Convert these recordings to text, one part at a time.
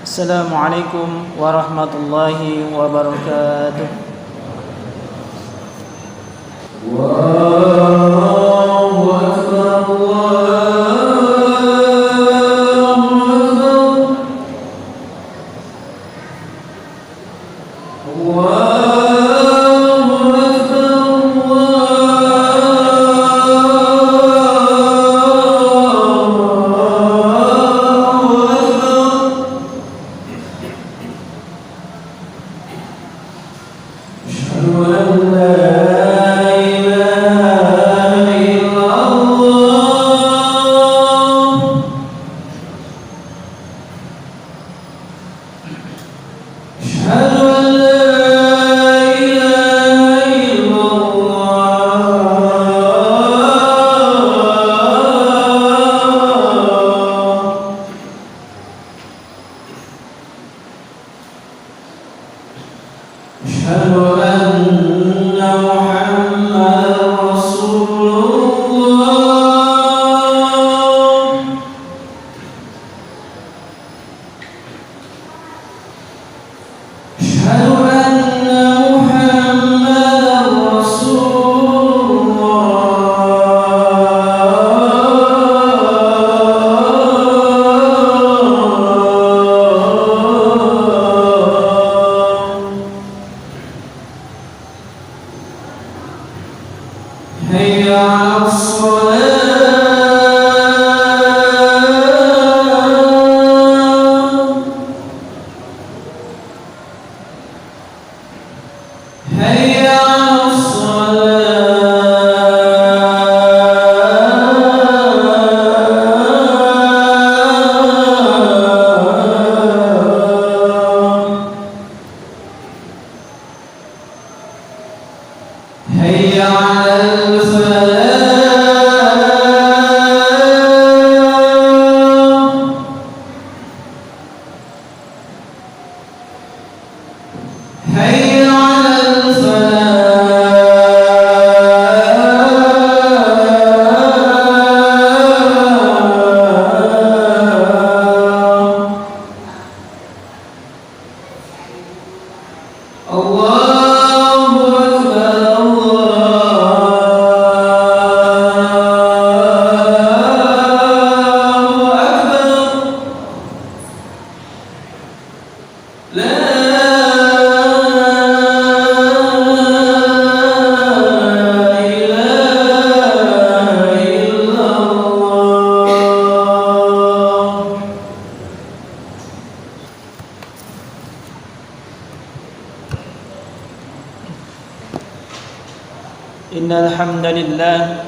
Assalamualaikum warahmatullahi wabarakatuh. Allahu Akbar, Allahu Innal hamdalillah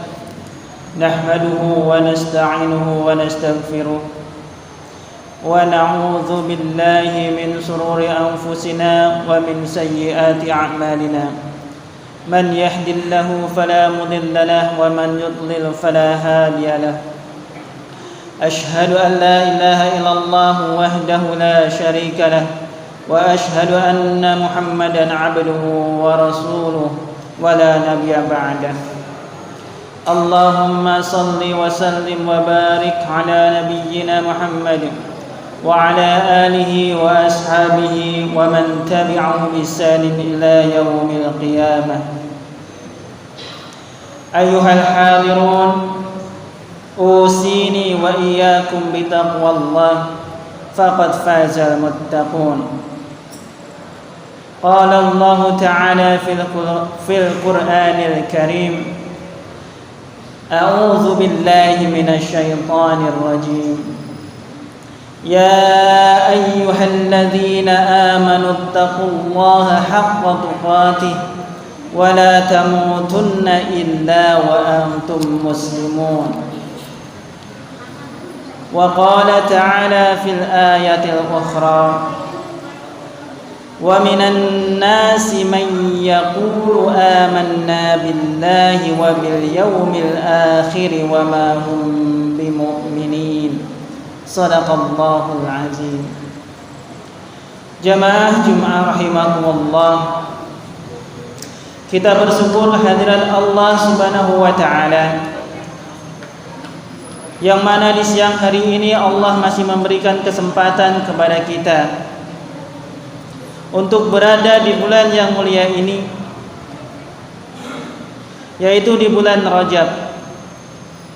nahmaduhu wa nasta'inuhu wa nastaghfiruh wa na'udzu billahi min shururi anfusina wa min sayyiati a'malina. Man yahdihillahu fala mudilla lahu wa man yudlil fala hadiya lahu. Ashhadu an la ilaha illallah wahdahu la syarika lahu wa ashhadu anna Muhammadan 'abduhu wa rasuluh ولا نبي بعده. اللهم صل وسلم وبارك على نبينا محمد وعلى آله وأصحابه ومن تبعه بإحسان إلى يوم القيامة. أيها الحاضرون، أوصيني وإياكم بتقوى الله فقد فاز المتقون. قال الله تعالى في القرآن الكريم: أعوذ بالله من الشيطان الرجيم. يا أيها الذين آمنوا اتقوا الله حق تقاته ولا تموتن إلا وأنتم مسلمون. وقال تعالى في الآية الأخرى: ومن الناس من يقول آمنا بالله وباليوم الآخر وما هم بمؤمنين. صدق الله العظيم. Jamaah Jumat rahimakumullah, kita bersyukur kehadiran Allah Subhanahu wa taala yang mana di siang hari ini Allah masih memberikan kesempatan kepada kita untuk berada di bulan yang mulia ini, yaitu di bulan Rajab.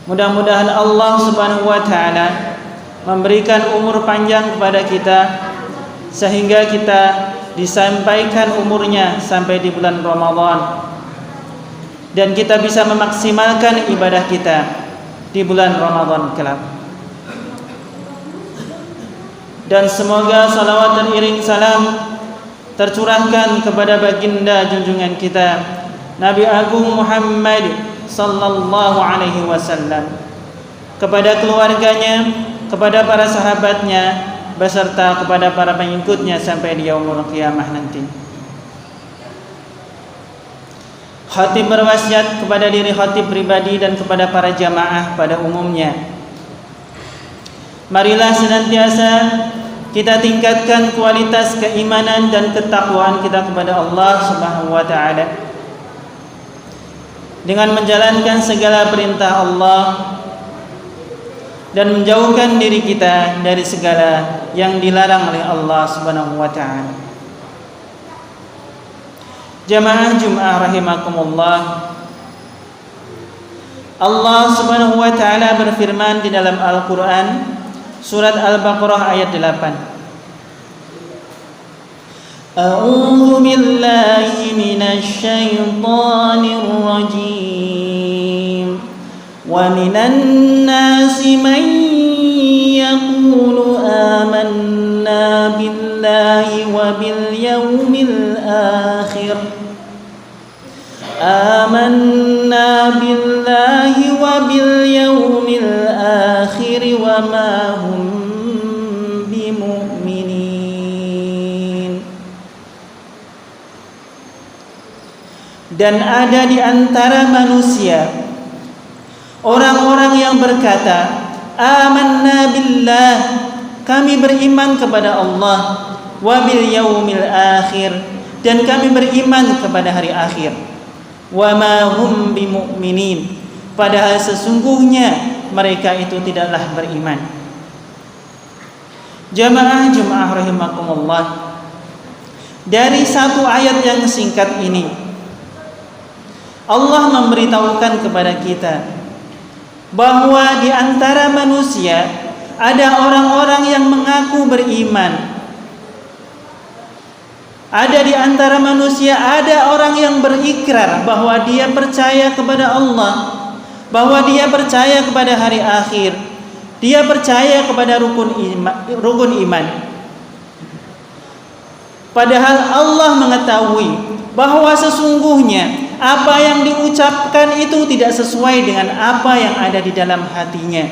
Mudah-mudahan Allah Subhanahu wa taala memberikan umur panjang kepada kita sehingga kita disampaikan umurnya sampai di bulan Ramadan dan kita bisa memaksimalkan ibadah kita di bulan Ramadan kelak. Dan semoga salawat dan iring salam tercurahkan kepada baginda junjungan kita Nabi Agung Muhammad sallallahu alaihi wasallam, kepada keluarganya, kepada para sahabatnya, beserta kepada para pengikutnya sampai di yaumul qiyamah nanti. Khatib berwasiat kepada diri khatib pribadi dan kepada para jamaah pada umumnya. Marilah senantiasa kita tingkatkan kualitas keimanan dan ketakwaan kita kepada Allah Subhanahu wa taala dengan menjalankan segala perintah Allah dan menjauhkan diri kita dari segala yang dilarang oleh Allah Subhanahu wa taala. Jamaah Jum'ah rahimakumullah, Allah Subhanahu wa taala berfirman di dalam Al-Qur'an surat Al-Baqarah ayat 8. A'udzu billahi minasy syaithanir rajim. Wa minan nasi man yaqulu amanna billahi wa bil yaumil akhir. Amanna billahi wa bil yaumil akhir wa ma hum bimu'minin. Dan ada di antara manusia orang-orang yang berkata, amanna billah, kami beriman kepada Allah, wa bil yaumil akhir, dan kami beriman kepada hari akhir, wa ma hum bimu'minin, padahal sesungguhnya mereka itu tidaklah beriman. Jamaah Jum'ah rahimakumullah, dari satu ayat yang singkat ini Allah memberitahukan kepada kita bahwa di antara manusia ada orang-orang yang mengaku beriman. Ada di antara manusia ada orang yang berikrar bahwa dia percaya kepada Allah, bahwa dia percaya kepada hari akhir, dia percaya kepada rukun iman. Padahal Allah mengetahui bahwa sesungguhnya apa yang diucapkan itu tidak sesuai dengan apa yang ada di dalam hatinya.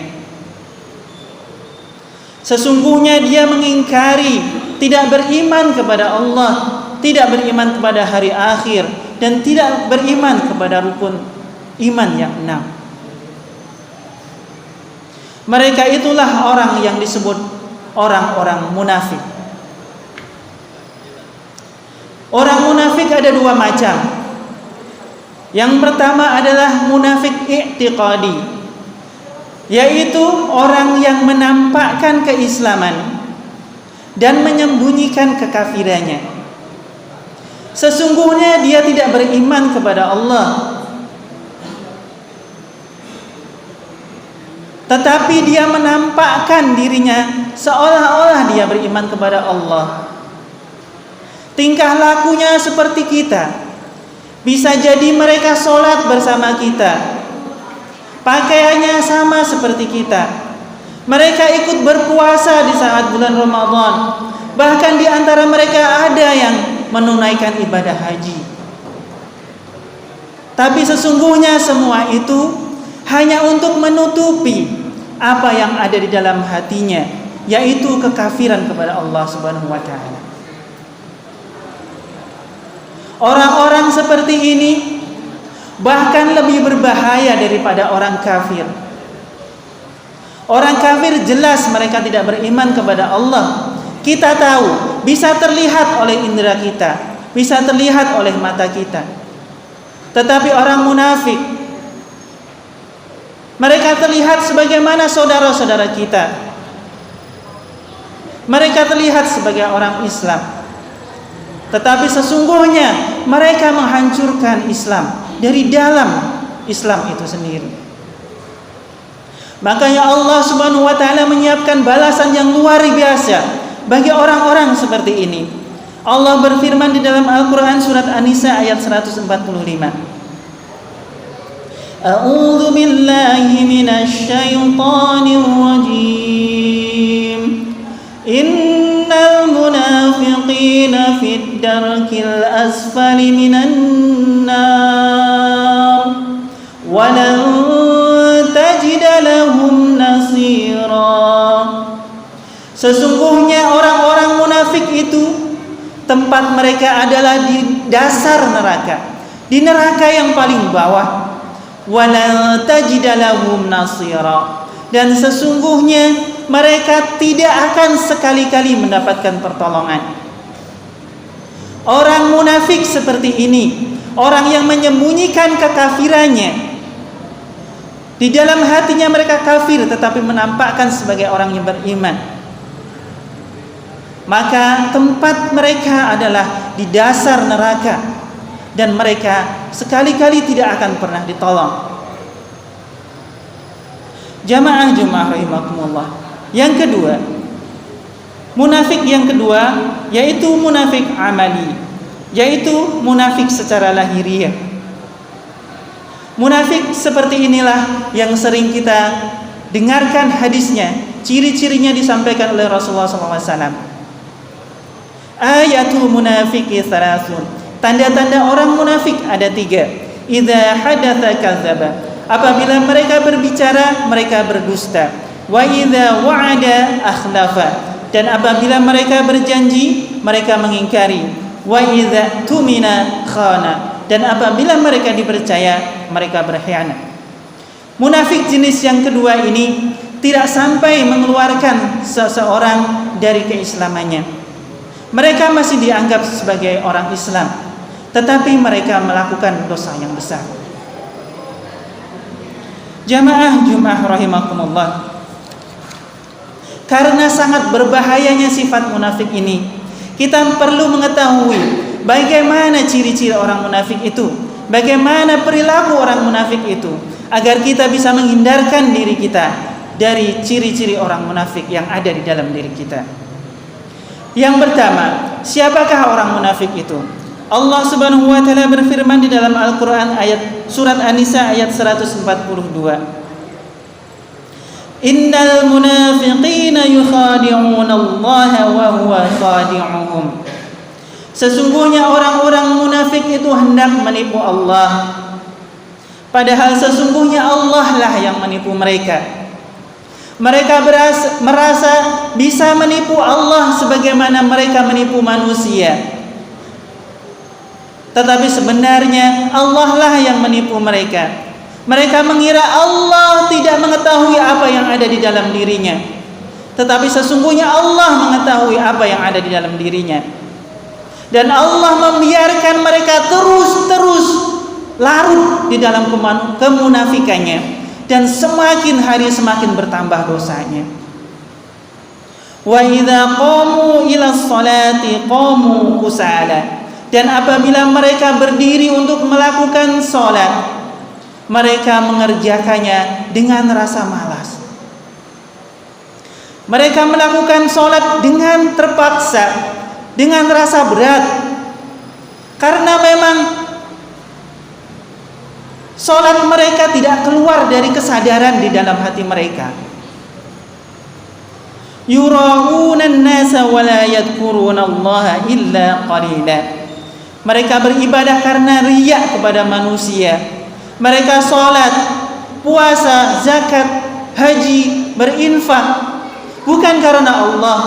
Sesungguhnya dia mengingkari, tidak beriman kepada Allah, tidak beriman kepada hari akhir, dan tidak beriman kepada rukun iman yang 6. Mereka itulah orang yang disebut orang-orang munafik. Orang munafik ada dua macam. Yang pertama adalah munafik i'tiqadi, yaitu orang yang menampakkan keislaman dan menyembunyikan kekafirannya. Sesungguhnya dia tidak beriman kepada Allah, tetapi dia menampakkan dirinya seolah-olah dia beriman kepada Allah. Tingkah lakunya seperti kita. Bisa jadi mereka sholat bersama kita, pakaiannya sama seperti kita, mereka ikut berpuasa di saat bulan Ramadan, bahkan di antara mereka ada yang menunaikan ibadah haji. Tapi sesungguhnya semua itu hanya untuk menutupi apa yang ada di dalam hatinya, yaitu kekafiran kepada Allah Subhanahu wa taala. Orang-orang seperti ini bahkan lebih berbahaya daripada orang kafir. Orang kafir jelas mereka tidak beriman kepada Allah. Kita tahu, bisa terlihat oleh indera kita, bisa terlihat oleh mata kita. Tetapi orang munafik Mereka terlihat sebagaimana saudara-saudara kita. Mereka terlihat sebagai orang Islam. Tetapi sesungguhnya mereka menghancurkan Islam dari dalam Islam itu sendiri. Makanya Allah Subhanahu wa taala menyiapkan balasan yang luar biasa bagi orang-orang seperti ini. Allah berfirman di dalam Al-Qur'an surat An-Nisa ayat 145. A'udzu billahi minasy syaithanir rajim. Innal munafiqina fid darkil asfali minan nar wa lan tajid lahum nasira. Sesungguhnya orang-orang munafik itu tempat mereka adalah di dasar neraka, di neraka yang paling bawah. Wala tajidalahum nasira, dan sesungguhnya mereka tidak akan sekali-kali mendapatkan pertolongan. Orang munafik seperti ini, orang yang menyembunyikan kekafirannya, di dalam hatinya mereka kafir tetapi menampakkan sebagai orang yang beriman, maka tempat mereka adalah di dasar neraka, dan mereka sekali-kali tidak akan pernah ditolong. Jamaah rahimakumullah. Yang kedua, munafik yang kedua yaitu munafik amali, yaitu munafik secara lahiriah. Munafik seperti inilah yang sering kita dengarkan hadisnya, ciri-cirinya disampaikan oleh Rasulullah SAW. Ayatul munafiki thalathun, tanda-tanda orang munafik ada 3. Idza hadatsa kadzdzaba, apabila mereka berbicara mereka berdusta. Wa idza wa'ada akhlafa, dan apabila mereka berjanji mereka mengingkari. Wa idza tumina khana, dan apabila mereka dipercaya mereka berkhianat. Munafik jenis yang kedua ini tidak sampai mengeluarkan seseorang dari keislamannya. Mereka masih dianggap sebagai orang Islam, tetapi mereka melakukan dosa yang besar. Jamaah Jumat rahimakumullah. Karena sangat berbahayanya sifat munafik ini, kita perlu mengetahui bagaimana ciri-ciri orang munafik itu, bagaimana perilaku orang munafik itu, agar kita bisa menghindarkan diri kita dari ciri-ciri orang munafik yang ada di dalam diri kita. Yang pertama, siapakah orang munafik itu? Allah Subhanahu wa taala berfirman di dalam Al-Qur'an ayat surat An-Nisa ayat 142. Innal munafiqina yukhadi'una Allah wa huwa khadi'uhum. Sesungguhnya orang-orang munafik itu hendak menipu Allah, padahal sesungguhnya Allah lah yang menipu mereka. Mereka merasa bisa menipu Allah sebagaimana mereka menipu manusia. Tetapi sebenarnya Allah lah yang menipu mereka. Mereka mengira Allah tidak mengetahui apa yang ada di dalam dirinya, tetapi sesungguhnya Allah mengetahui apa yang ada di dalam dirinya. Dan Allah membiarkan mereka terus larut di dalam kemunafikannya, dan semakin hari semakin bertambah dosanya. Wa idza qamu ila sholati qamu kusala, dan apabila mereka berdiri untuk melakukan sholat, mereka mengerjakannya dengan rasa malas. Mereka melakukan sholat dengan terpaksa, dengan rasa berat, karena memang sholat mereka tidak keluar dari kesadaran di dalam hati mereka. Yura'una an-nasa wa la yadhkuruna Allah illa qalila. Mereka beribadah karena riya kepada manusia. Mereka sholat, puasa, zakat, haji, berinfak bukan karena Allah,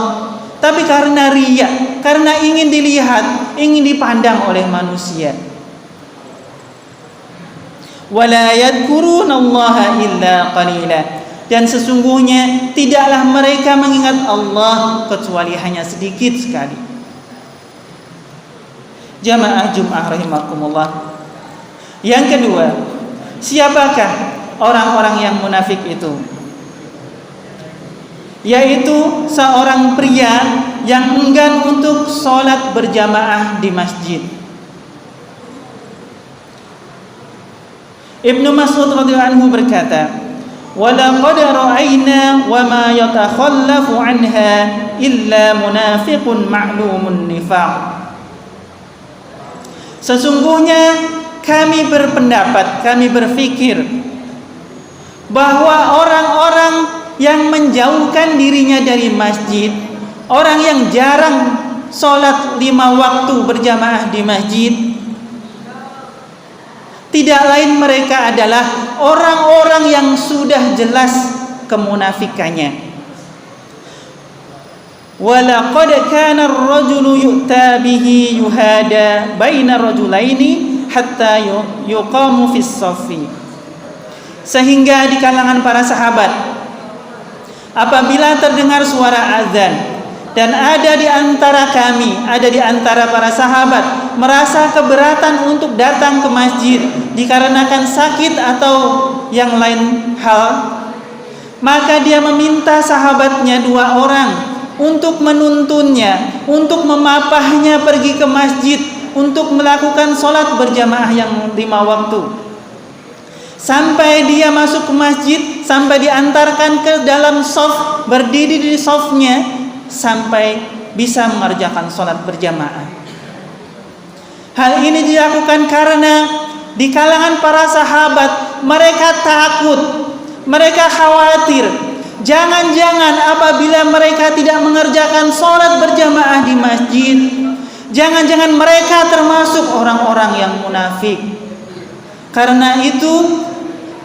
tapi karena riya, karena ingin dilihat, ingin dipandang oleh manusia. Wala yadhkurunallaha illa qalila, dan sesungguhnya tidaklah mereka mengingat Allah kecuali hanya sedikit sekali. Jamaah Jumat rahimakumullah. Yang kedua, siapakah orang-orang yang munafik itu, yaitu seorang pria yang enggan untuk sholat berjamaah di masjid. Ibnu Mas'ud radhiyallahu anhu berkata, "Walaqad ra'ayna wa ma yatakhallafu anha illa munafiqun ma'lumun nifaq." Sesungguhnya kami berpendapat, kami berpikir bahwa orang-orang yang menjauhkan dirinya dari masjid, orang yang jarang sholat 5 waktu berjamaah di masjid, tidak lain mereka adalah orang-orang yang sudah jelas kemunafikannya. Walaqad kana ar-rajulu yu'ta bihi yuhada baina rajulaini hatta yuqamu fis saffi. Sehingga di kalangan para sahabat, apabila terdengar suara azan dan ada di antara kami, ada di antara para sahabat merasa keberatan untuk datang ke masjid dikarenakan sakit atau yang lain hal, maka dia meminta sahabatnya 2 orang untuk menuntunnya, untuk memapahnya pergi ke masjid untuk melakukan sholat berjamaah yang 5 waktu. Sampai dia masuk ke masjid, sampai diantarkan ke dalam shaf, berdiri di shafnya sampai bisa mengerjakan sholat berjamaah. Hal ini dilakukan karena di kalangan para sahabat mereka takut, mereka khawatir, jangan-jangan apabila mereka tidak mengerjakan sholat berjamaah di masjid, jangan-jangan mereka termasuk orang-orang yang munafik. Karena itu,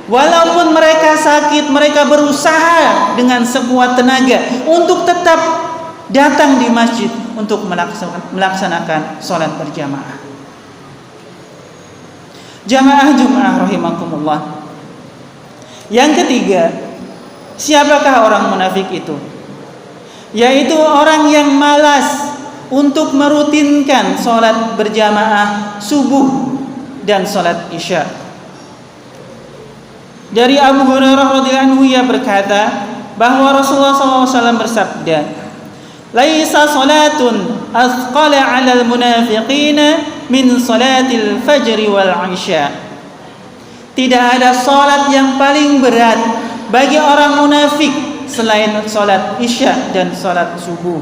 walaupun mereka sakit, mereka berusaha dengan sekuat tenaga untuk tetap datang di masjid untuk melaksanakan sholat berjamaah. Jamaah Jumat rahimakumullah. Yang ketiga, siapakah orang munafik itu? Yaitu orang yang malas untuk merutinkan sholat berjamaah subuh dan sholat isya. Dari Abu Hurairah radhiyallahu anhu ia berkata bahwa Rasulullah SAW bersabda, "Laisa salatun athqala 'alal munafiqina min salatil fajr wal 'isya." Tidak ada salat yang paling berat bagi orang munafik selain salat isya dan salat subuh.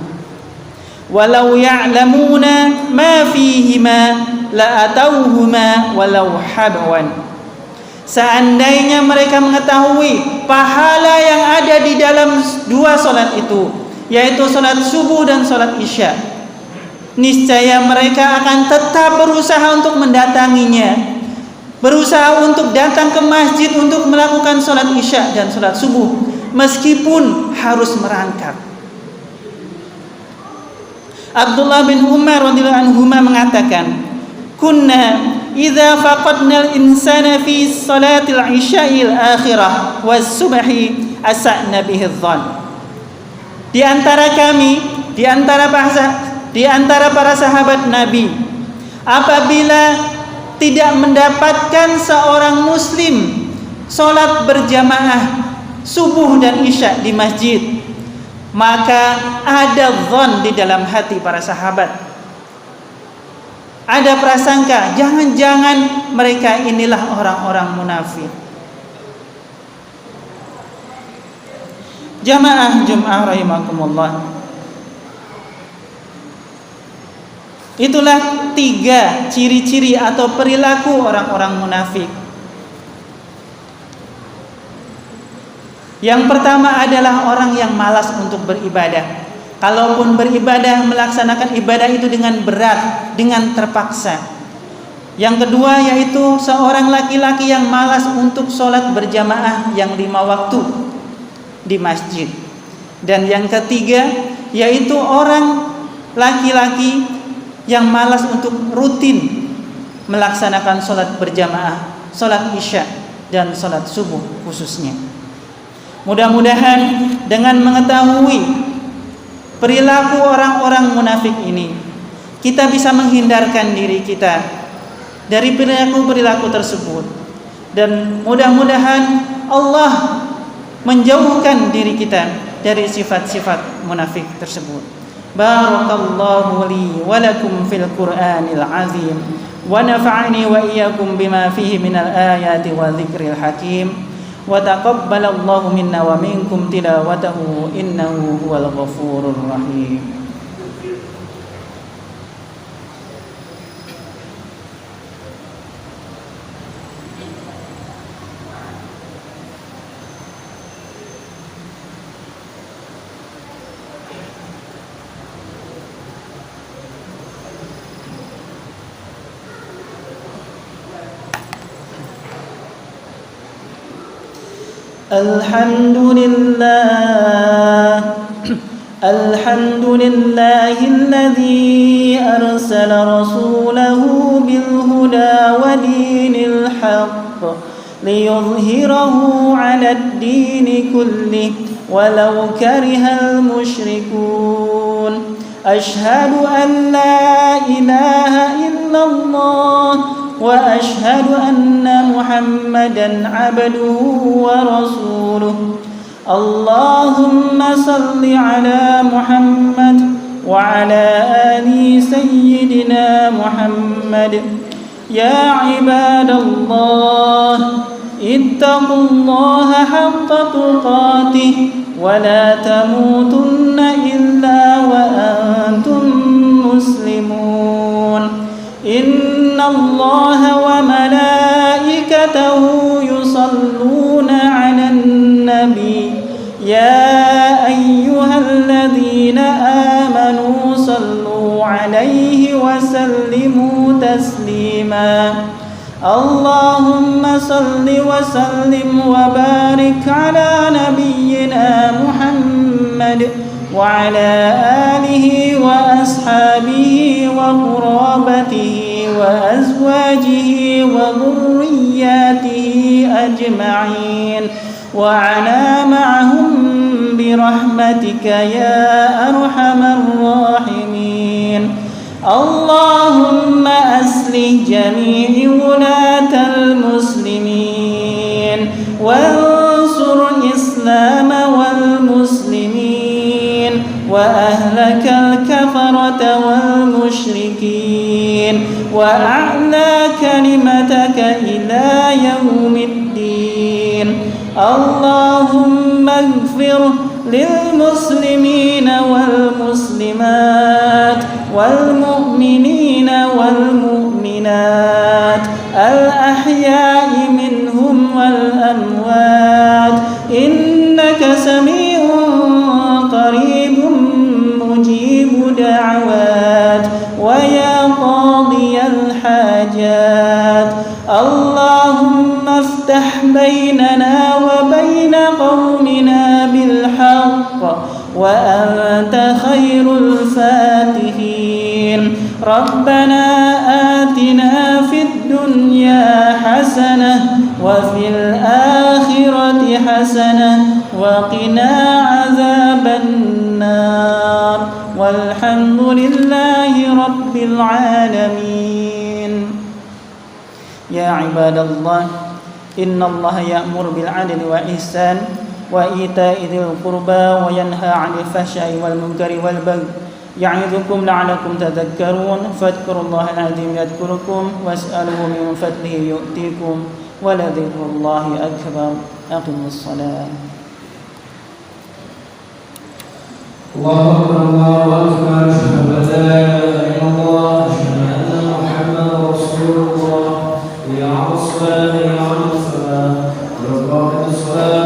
Walau ya'lamuna ma fihima la atauhuma walau habwan. Seandainya mereka mengetahui pahala yang ada di dalam 2 salat itu, yaitu salat subuh dan salat isya, niscaya mereka akan tetap berusaha untuk mendatanginya, berusaha untuk datang ke masjid untuk melakukan salat isya dan salat subuh meskipun harus merangkak. Abdullah bin Umar radhiyallahu anhu mengatakan, "Kunna idza faqadna al-insana fi salatil isya'il akhirah was subhi asa'na bihi adh-dhann." Di antara kami, di antara para sahabat Nabi, apabila tidak mendapatkan seorang muslim salat berjamaah subuh dan isya di masjid, maka ada dzan di dalam hati para sahabat. Ada prasangka, jangan-jangan mereka inilah orang-orang munafik. Jamaah Jumat rahimakumullah. Itulah 3 ciri-ciri atau perilaku orang-orang munafik. Yang pertama adalah orang yang malas untuk beribadah. Kalaupun beribadah, melaksanakan ibadah itu dengan berat, dengan terpaksa. Yang kedua yaitu seorang laki-laki yang malas untuk sholat berjamaah yang 5 waktu di masjid. Dan yang ketiga yaitu orang laki-laki yang malas untuk rutin melaksanakan sholat berjamaah, sholat isya dan sholat subuh khususnya. Mudah-mudahan dengan mengetahui perilaku orang-orang munafik ini, kita bisa menghindarkan diri kita dari perilaku-perilaku tersebut. Dan mudah-mudahan Allah menjauhkan diri kita dari sifat-sifat munafik tersebut. Barakallahu li wa lakum fil Qur'anil azim wa nafa'ani wa iyyakum bima fihi minal ayati wa dzikril hakim wa taqabbalallahu minna wa minkum tilawatahu innahu huwal ghafurur rahim. الحمد لله الذي أرسل رسوله بالهدى ودين الحق ليظهره على الدين كله ولو كره المشركون أشهد أن لا إله إلا الله وأشهد أن محمدا عبده ورسوله اللهم صل على محمد وعلى آل سيدنا محمد يا عباد الله اتقوا الله حق تقاته ولا تموتن إلا وأنتم مسلمون إن الله وملائكته يصلون على النبي يا أيها الذين آمنوا صلوا عليه وسلموا تسليما اللهم صل وسلم وبارك على نبينا محمد وعلى آله وأصحابه وقرابته وأزواجه وذرياته أجمعين وعنا معهم برحمتك يا أرحم الراحمين اللهم أصلح جميع ولاة المسلمين وانصر الإسلام والمسلمين وأهلك الكفرة والمشركين وأعلى كلمتك إلى يوم الدين اللهم اغفر للمسلمين والمسلمات والمؤمنين والمؤمنات الأحياء منهم والأموات إنك سميع قريب مجيب دعوات ويا قاضي الحاجات اللهم افتح بيننا وبين قومنا بالحق وأنت خير الفاتحين ربنا آتنا في الدنيا حسنة وفي الآخرة حسنة وقنا عذاب النار والحمد لله رب العالمين يا عباد الله إن الله يأمر بالعدل والإحسان وإيتاء ذي القربى وينهى عن الفحشاء والمنكر والبغي يعظكم لعلكم تذكرون فاذكروا الله العظيم يذكركم واسألوه من فضله يؤتيكم ولذكر الله أكبر أقيموا الصلاة الله أكبر الله أكبر أشهد أن لا إله إلا الله أشهد أن محمدا رسول الله يا الصلاة يا الصلاة يا الصلاة